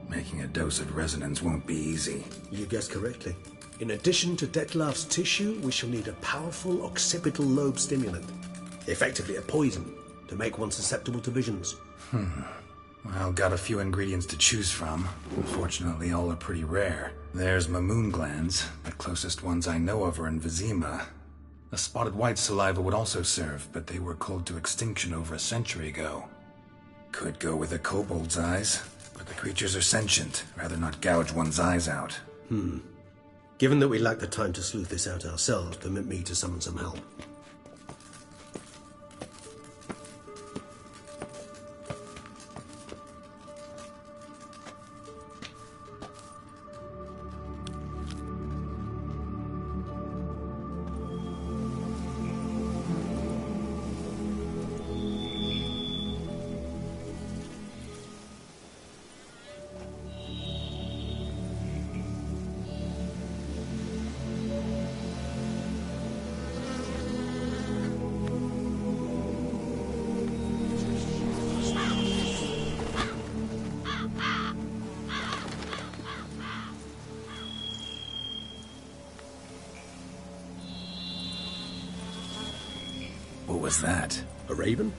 Making a dose of resonance won't be easy. You guessed correctly. In addition to Detlef's tissue, we shall need a powerful occipital lobe stimulant. Effectively a poison, to make one susceptible to visions. Well, got a few ingredients to choose from. Unfortunately, all are pretty rare. There's Mamoon glands. The closest ones I know of are in Vizima. A spotted white saliva would also serve, but they were culled to extinction over a century ago. Could go with a kobold's eyes, but the creatures are sentient. Rather not gouge one's eyes out. Given that we lack the time to sleuth this out ourselves, permit me to summon some help. What was that? A raven?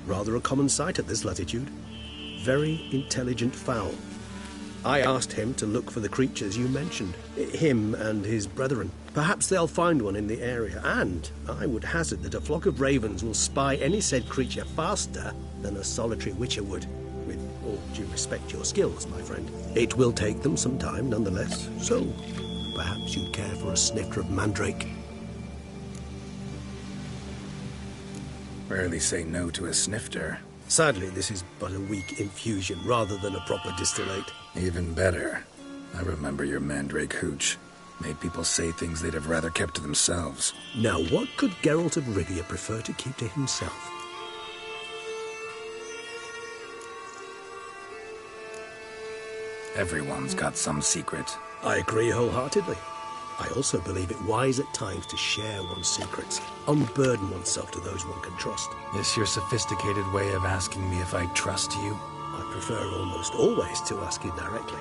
Rather a common sight at this latitude. Very intelligent fowl. I asked him to look for the creatures you mentioned. Him and his brethren. Perhaps they'll find one in the area, and I would hazard that a flock of ravens will spy any said creature faster than a solitary witcher would. With all due respect to your skills, my friend. It will take them some time, nonetheless. So, perhaps you'd care for a snifter of mandrake. Rarely say no to a snifter. Sadly, this is but a weak infusion rather than a proper distillate. Even better. I remember your mandrake hooch. Made people say things they'd have rather kept to themselves. Now, what could Geralt of Rivia prefer to keep to himself? Everyone's got some secret. I agree wholeheartedly. I also believe it wise at times to share one's secrets, unburden oneself to those one can trust. This your sophisticated way of asking me if I trust you? I prefer almost always to ask you directly.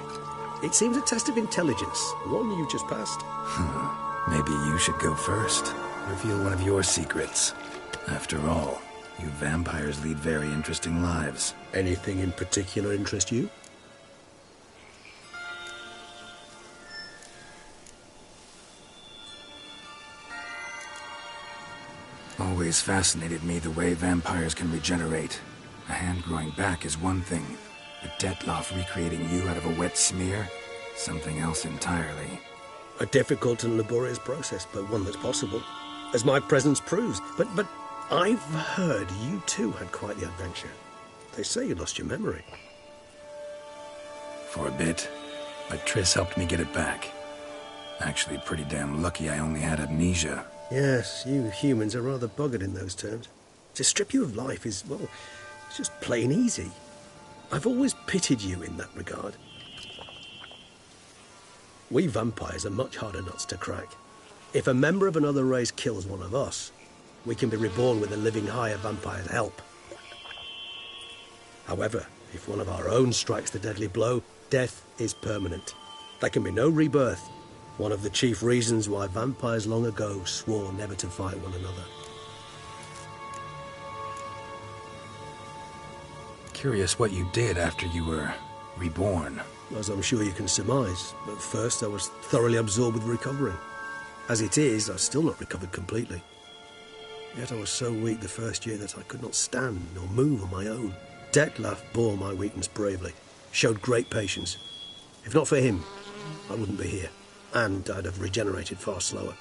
It seems a test of intelligence, one you just passed. Maybe you should go first. Reveal one of your secrets. After all, you vampires lead very interesting lives. Anything in particular interest you? Always fascinated me the way vampires can regenerate. A hand growing back is one thing, but Detlef recreating you out of a wet smear? Something else entirely. A difficult and laborious process, but one that's possible, as my presence proves. But I've heard you too had quite the adventure. They say you lost your memory. For a bit, but Triss helped me get it back. Actually pretty damn lucky I only had amnesia. Yes, you humans are rather buggered in those terms. To strip you of life is, well, it's just plain easy. I've always pitied you in that regard. We vampires are much harder nuts to crack. If a member of another race kills one of us, we can be reborn with a living higher vampire's help. However, if one of our own strikes the deadly blow, death is permanent. There can be no rebirth. One of the chief reasons why vampires long ago swore never to fight one another. Curious what you did after you were reborn. As I'm sure you can surmise, at first I was thoroughly absorbed with recovering. As it is, I've still not recovered completely. Yet I was so weak the first year that I could not stand nor move on my own. Detlef bore my weakness bravely, showed great patience. If not for him, I wouldn't be here. And I'd have regenerated far slower.